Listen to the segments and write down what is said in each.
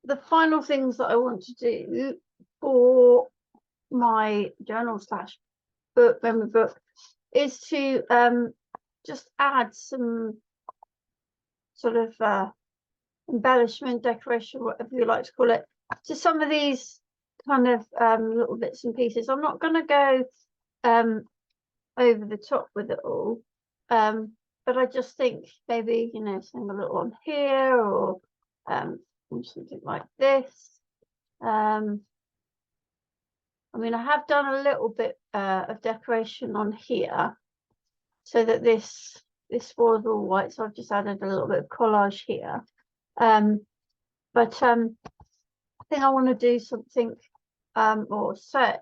the final things that I want to do for my journal slash book, memory book, is to just add some sort of embellishment, decoration, whatever you like to call it, to some of these kind of little bits and pieces. I'm not going to go over the top with it all, but I just think maybe, you know, something a little on here, or something like this. I mean, I have done a little bit of decoration on here, so that this was all white, so I've just added a little bit of collage here. But I think I want to do something or so.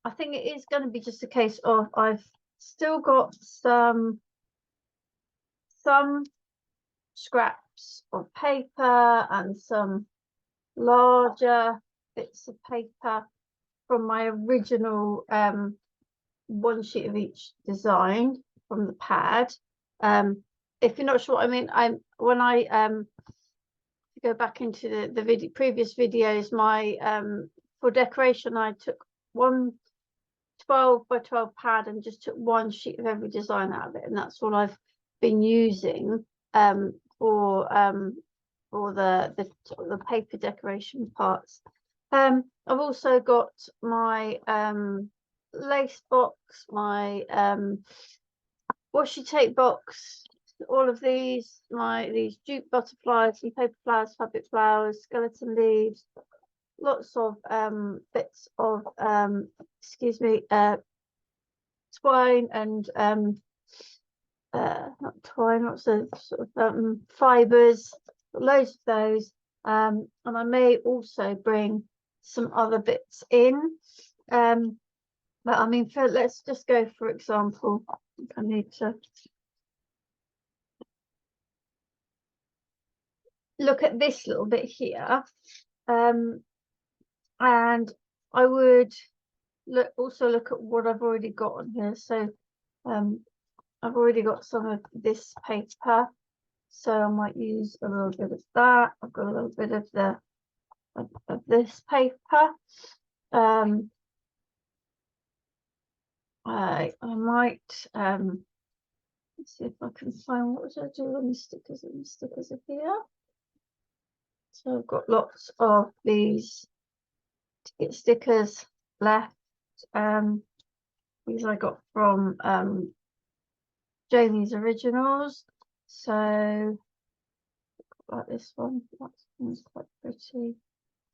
I think it is going to be just a case of I've still got some scraps of paper and some larger bits of paper from my original one sheet of each design from the pad. If you're not sure what I mean, when I go back into the previous videos, my for decoration I took one 12 by 12 pad and just took one sheet of every design out of it, and that's all I've been using for the paper decoration parts. I've also got my lace box, my washi tape box, all of these jute butterflies, some paper flowers, fabric flowers, skeleton leaves, lots of bits of twine and not twine, lots of sort of fibers, loads of those, and I may also bring some other bits in, but I mean, let's just go for example. I think I need to look at this little bit here, and I would also look at what I've already got on here. So I've already got some of this paper, so I might use a little bit of that. I've got a little bit of of this paper. I might let's see if I can find, what was I do on the stickers? And the stickers are here. So I've got lots of these ticket stickers left. These I got from Janie's Originals. So like this one, that one's quite pretty.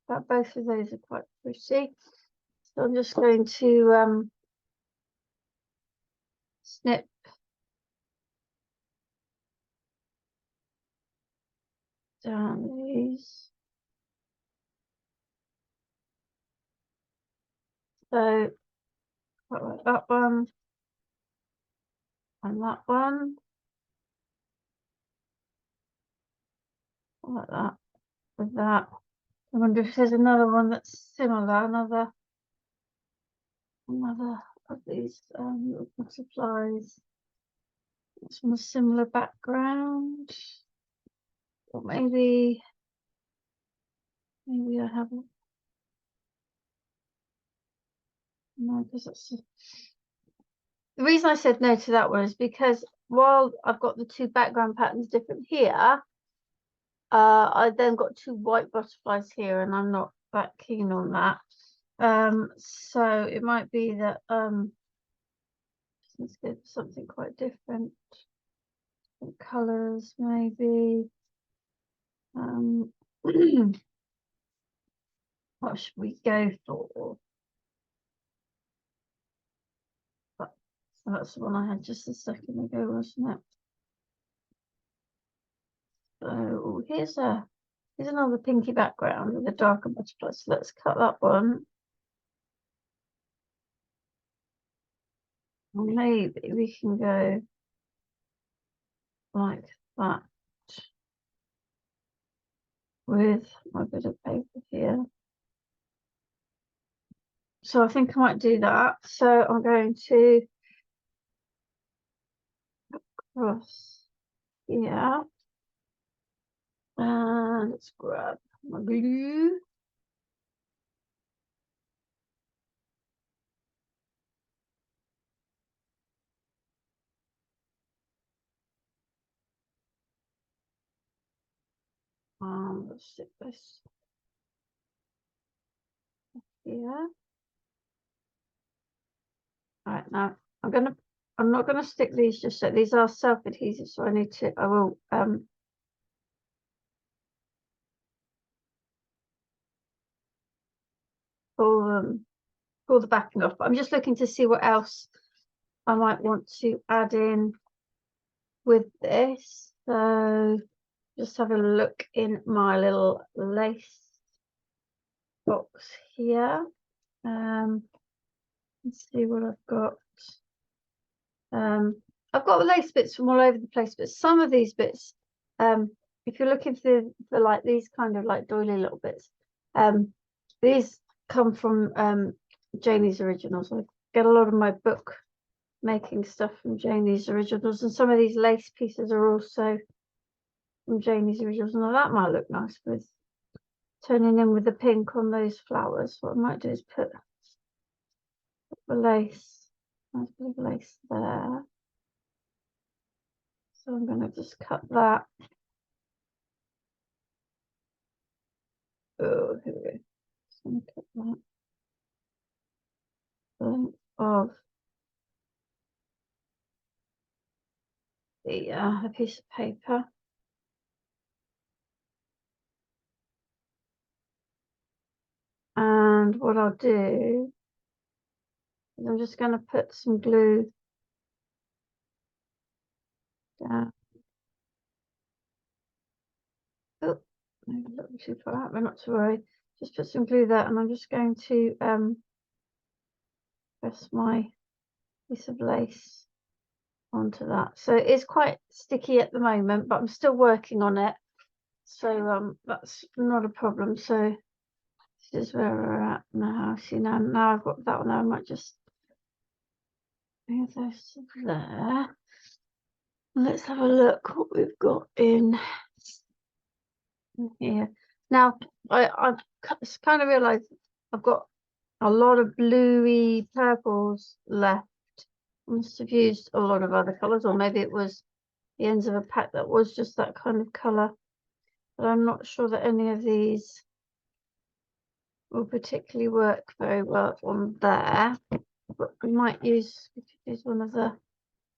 But both of those are quite pretty. So I'm just going to snip down these. So quite like that one and that one. Like that with that. I wonder if there's another one that's similar, another of these little butterflies. It's from a similar background. Or maybe I haven't. No, because that's the reason I said no to that one is because while I've got the two background patterns different here, I then got two white butterflies here, and I'm not that keen on that. So it might be that let's go for something quite different colors, maybe. What should we go for? That's the one I had just a second ago, wasn't it? So here's another pinky background with a darker butterfly. So let's cut that one. Maybe we can go like that with my bit of paper here. So I think I might do that. So I'm going to cross here. And let's grab my glue. Let's stick this here. All right, now I'm not gonna stick these just yet. These are self-adhesive, so I will pull the backing off. But I'm just looking to see what else I might want to add in with this. So just have a look in my little lace box here. Let's see what I've got. I've got the lace bits from all over the place, but some of these bits, if you're looking for like these kind of like doily little bits, these come from Janie's Originals. I get a lot of my book making stuff from Janie's Originals, and some of these lace pieces are also from Janie's Originals. Now that might look nice with turning in with the pink on those flowers. What I might do is put the lace, nice bit of lace there. So I'm going to just cut that. Oh, here we go. Just going to cut that length of a piece of paper. And what I'll do is I'm just going to put some glue down. Oh, maybe a little too far out, but not to worry. Just put some glue there, and I'm just going to press my piece of lace onto that. So it is quite sticky at the moment, but I'm still working on it. So that's not a problem. So this is where we're at now. See, now I've got that one there. I might just move those there. Let's have a look what we've got in here. Now I've kind of realized I've got a lot of bluey purples left. I must have used a lot of other colors, or maybe it was the ends of a pack that was just that kind of color. But I'm not sure that any of these will particularly work very well on there. But we might use one of the,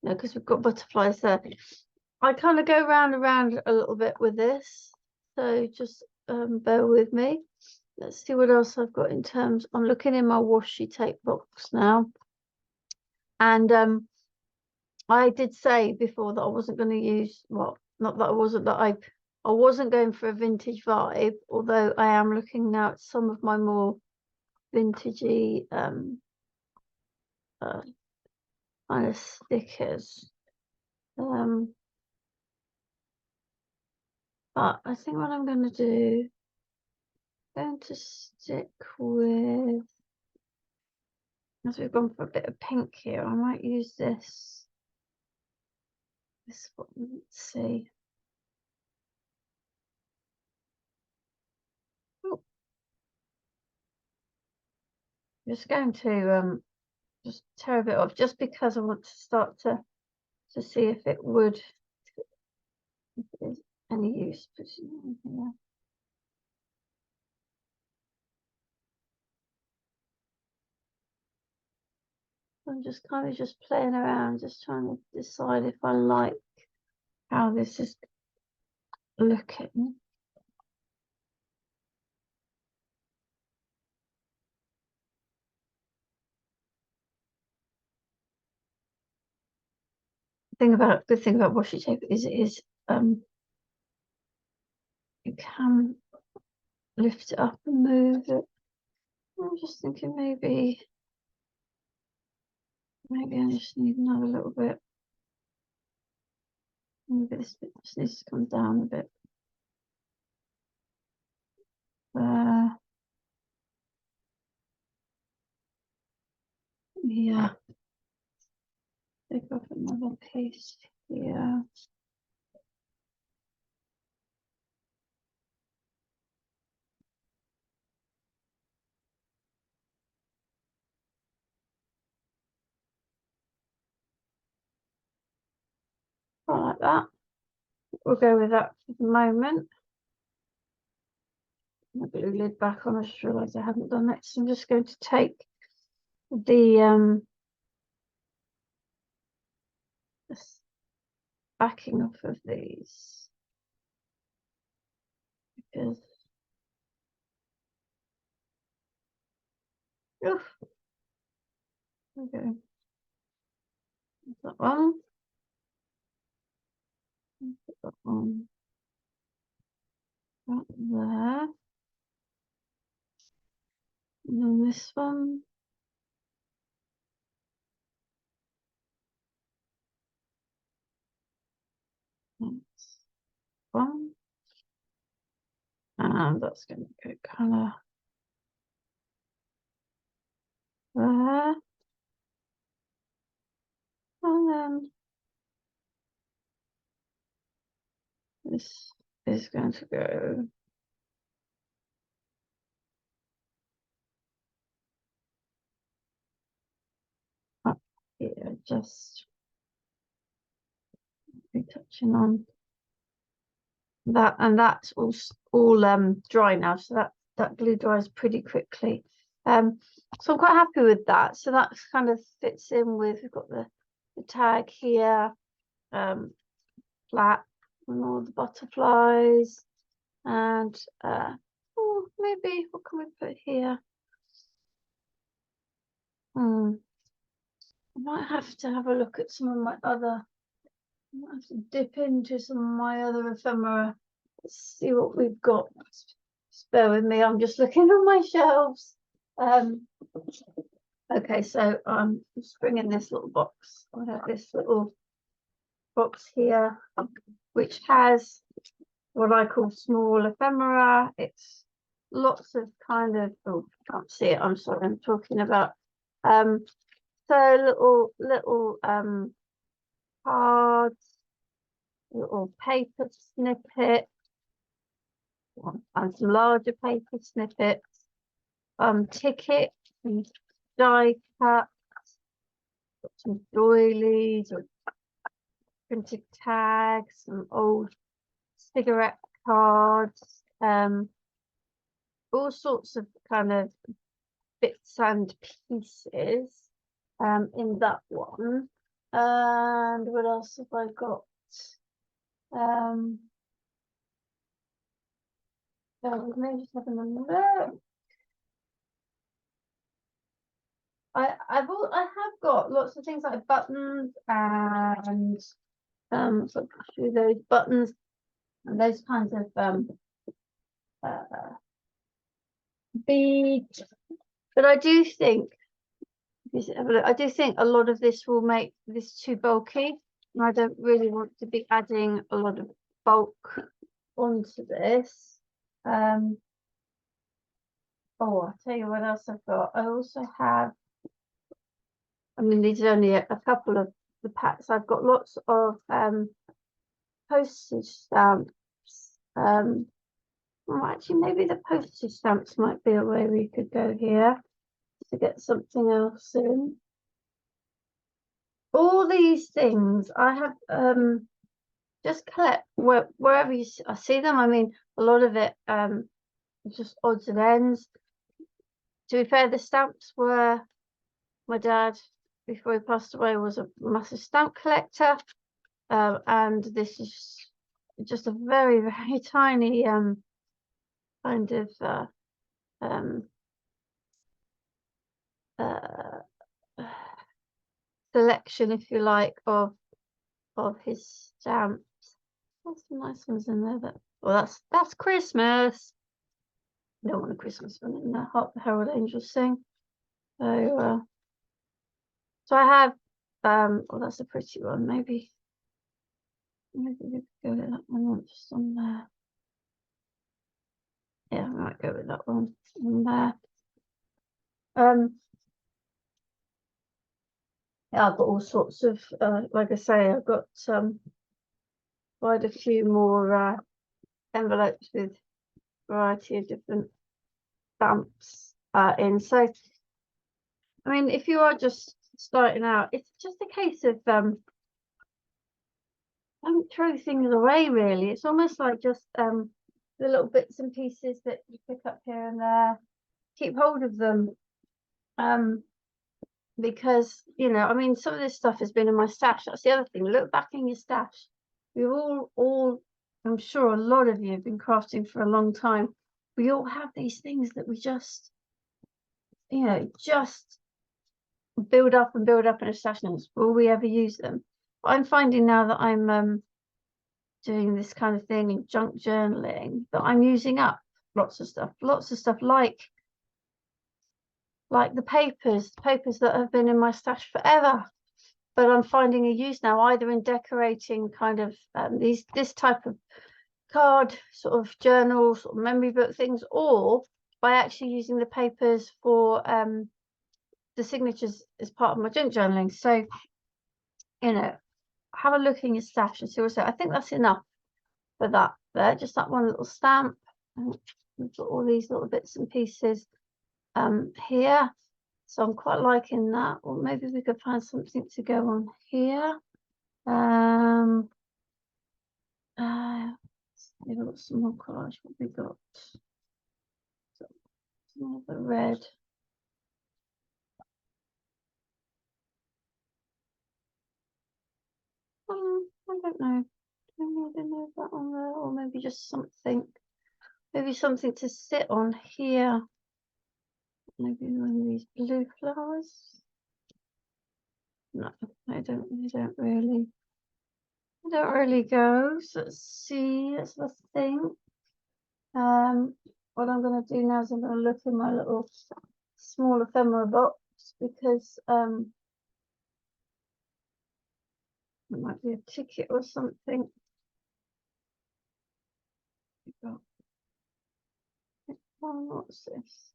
no, because we've got butterflies there. I kind of go round and round a little bit with this, so just bear with me. Let's see what else I've got in terms. I'm looking in my washi tape box now, and I did say before that I wasn't going to use, well, not that I wasn't, that I wasn't going for a vintage vibe, although I am looking now at some of my more vintagey kind of stickers. But I think what I'm going to do, going to stick with, as we've gone for a bit of pink here, I might use this one. Let's see. Oh, just going to just tear a bit off, just because I want to start to see if it would, if there's any use putting it in here. I'm just kind of just playing around, just trying to decide if I like how this is looking. Good thing about washi tape is it is you can lift it up and move it. I'm just thinking maybe I just need another little bit. Maybe this bit just needs to come down a bit. Yeah. Take off another piece here. like that. We'll go with that for the moment. My glue lid back on. I just realised I haven't done it, so I'm just going to take the backing off of these, because oof, okay, that one, put that one right there, and then this one. That's one, and that's going to go colour there, and then this is going to go up here, just touching on that, and that's all dry now, so that glue dries pretty quickly. So I'm quite happy with that. So that kind of fits in with, we've got the tag here, flat, and all the butterflies, and oh, maybe what can we put here? I might have to have a look at some of my other, I might have to dip into some of my other ephemera. Let's see what we've got. Just bear with me, I'm just looking on my shelves. Okay, so I'm just bringing this little box. I have this little box here, which has what I call small ephemera. It's lots of kind of, oh, can't see it, I'm sorry, I'm talking about so little cards, little paper snippets, and some larger paper snippets, tickets and die cuts, got some doilies or printed tags, some old cigarette cards, all sorts of kind of bits and pieces in that one. And what else have I got? Maybe just having a look. I have got lots of things like buttons and so those buttons and those kinds of beads. But I do think a lot of this will make this too bulky, and I don't really want to be adding a lot of bulk onto this. Oh, I'll tell you what else I've got. I also have, I mean, these are only a couple of the packs. I've got lots of postage stamps. Well, actually, maybe the postage stamps might be a way we could go here to get something else in. All these things I have just collect wherever I see them. I mean, a lot of it just odds and ends. To be fair, the stamps were, my dad, before he passed away, was a massive stamp collector, and this is just a very, very tiny kind of selection, if you like, of his stamps. There's some nice ones in there. Well, that's Christmas. I don't want a Christmas one in there. Hark the Herald Angels Sing. So I have well, that's a pretty one. Maybe we could go with that one just on there. Yeah, I might go with that one on there. Yeah, I've got all sorts of like I say, I've got quite a few more envelopes with a variety of different stamps in. So I mean, if you are just starting out, it's just a case of don't don't throw things away really. It's almost like just the little bits and pieces that you pick up here and there. Keep hold of them. Because, you know, I mean, some of this stuff has been in my stash. That's the other thing. Look back in your stash. We've all, I'm sure a lot of you have been crafting for a long time. We all have these things that we just, you know, just build up and build up in a stash. And will we ever use them? I'm finding now that I'm doing this kind of thing in junk journaling that I'm using up lots of stuff like the papers that have been in my stash forever, but I'm finding a use now either in decorating kind of this type of card sort of journal sort of memory book things, or by actually using the papers for the signatures as part of my junk journaling. So, you know, have a look in your stash and see what's there. I think that's enough for that there, just that one little stamp. And we've got all these little bits and pieces here, so I'm quite liking that. Or maybe we could find something to go on here. We've got some more collage. What we got? Some of the red. I don't know. I don't know if that on there, or maybe just something. Maybe something to sit on here. Maybe one of these blue flowers. No, I don't really. I don't really go. So let's see. That's the thing. What I'm going to do now is I'm going to look in my little small ephemera box, because it might be a ticket or something. Oh, what's this?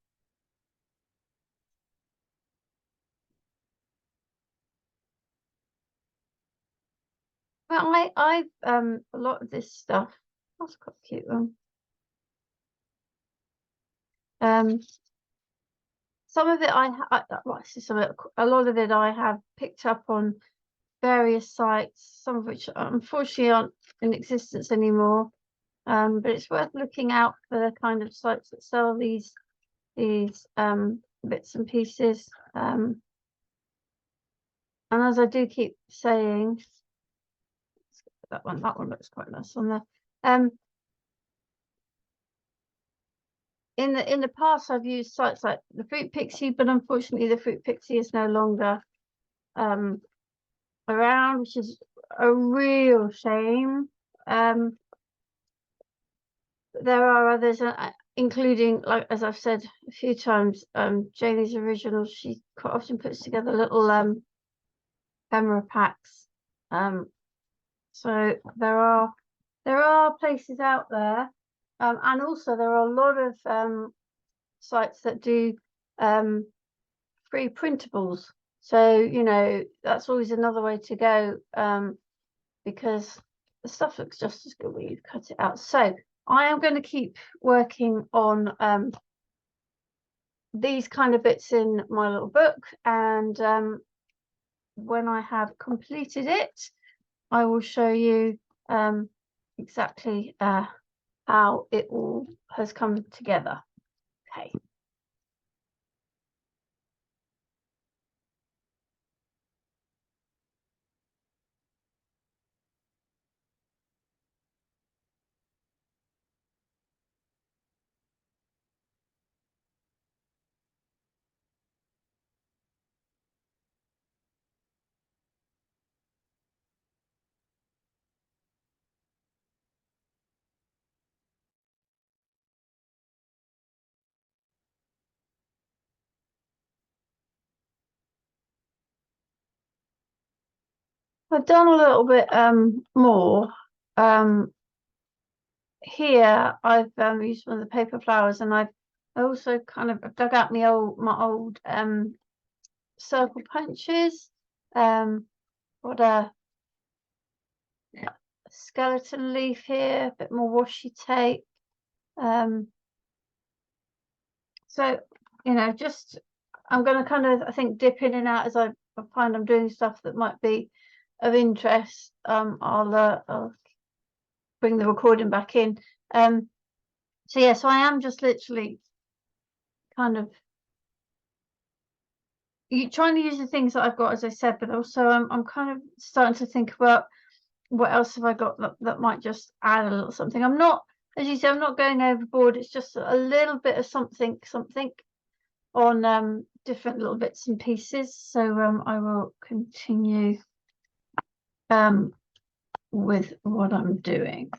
Well, I've a lot of this stuff. That's quite a cute one. Some of it a lot of it I have picked up on various sites, some of which unfortunately aren't in existence anymore. But it's worth looking out for the kind of sites that sell these bits and pieces. And as I do keep saying, that one looks quite nice on there. In the past, I've used sites like the Fruit Pixie, but unfortunately the Fruit Pixie is no longer around, which is a real shame. There are others, including, like as I've said a few times, Janie's Originals. She quite often puts together little ephemera packs. So there are places out there, and also there are a lot of sites that do free printables. So, you know, that's always another way to go, because the stuff looks just as good when you cut it out. So I am going to keep working on these kind of bits in my little book, and when I have completed it, I will show you exactly how it all has come together. Okay. I've done a little bit more. Here I've used one of the paper flowers, and I also kind of dug out my old circle punches. Got a skeleton leaf here, a bit more washi tape. So, you know, just I'm going to kind of, I think, dip in and out as I find I'm doing stuff that might be of interest. I'll bring the recording back in. So yeah, so I am just literally kind of trying to use the things that I've got, as I said, but also I'm kind of starting to think about what else have I got that might just add a little something. I'm not, as you say, I'm not going overboard. It's just a little bit of something on different little bits and pieces. So I will continue with what I'm doing.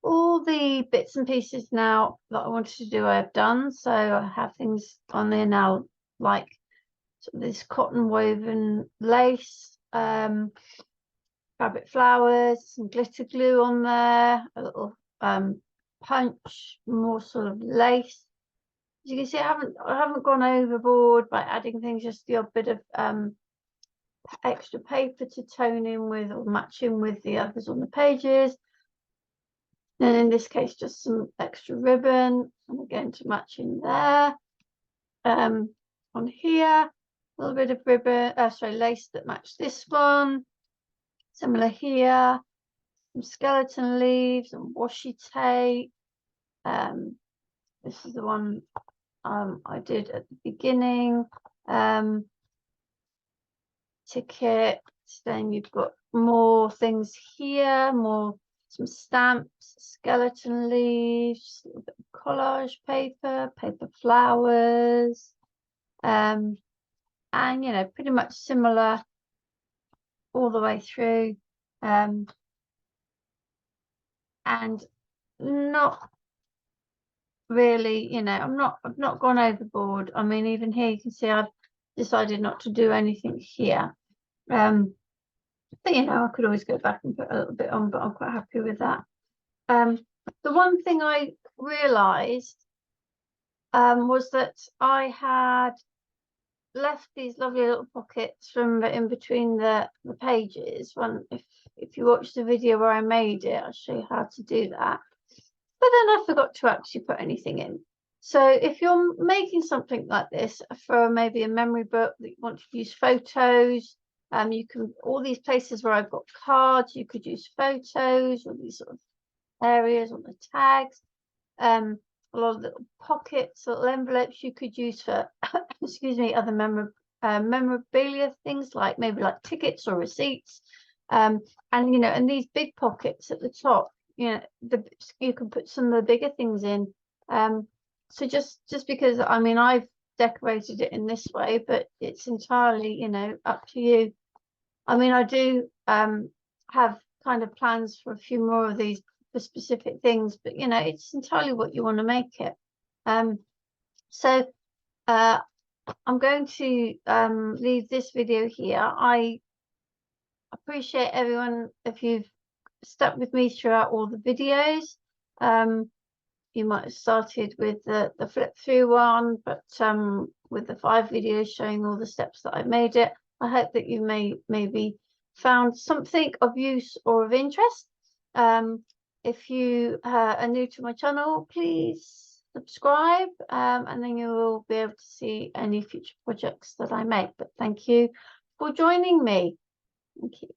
All the bits and pieces now that I wanted to do, I've done. So I have things on there now, like this cotton woven lace, fabric flowers, some glitter glue on there, a little punch, more sort of lace. As you can see, I haven't gone overboard by adding things, just the odd bit of extra paper to tone in with or match in with the others on the pages. And in this case, just some extra ribbon, and again to match in there. On here, a little bit of ribbon, lace that matched this one. Similar here, some skeleton leaves and washi tape. This is the one I did at the beginning. Ticket. Then you've got more things here, some stamps, skeleton leaves, a little bit of collage paper, paper flowers, and pretty much similar all the way through, and not really, I've not gone overboard. I mean, even here you can see I've decided not to do anything here. But I could always go back and put a little bit on, but I'm quite happy with that. The one thing I realized was that I had left these lovely little pockets from in between the pages. If you watch the video where I made it, I'll show you how to do that. But then I forgot to actually put anything in. So if you're making something like this for maybe a memory book that you want to use photos, you can, all these places where I've got cards, you could use photos or these sort of areas on the tags. A lot of little pockets, little envelopes you could use for excuse me, other memorabilia things, like maybe like tickets or receipts. And these big pockets at the top, you can put some of the bigger things in. So just because, I mean, I've decorated it in this way, but it's entirely, up to you. I mean, I do have kind of plans for a few more of these for specific things, but it's entirely what you want to make it. So I'm going to leave this video here. I appreciate everyone if you've stuck with me throughout all the videos. You might have started with the flip through one, but with the 5 videos showing all the steps that I made it. I hope that you maybe found something of use or of interest. If you are new to my channel, please subscribe, and then you will be able to see any future projects that I make. But thank you for joining me. Thank you.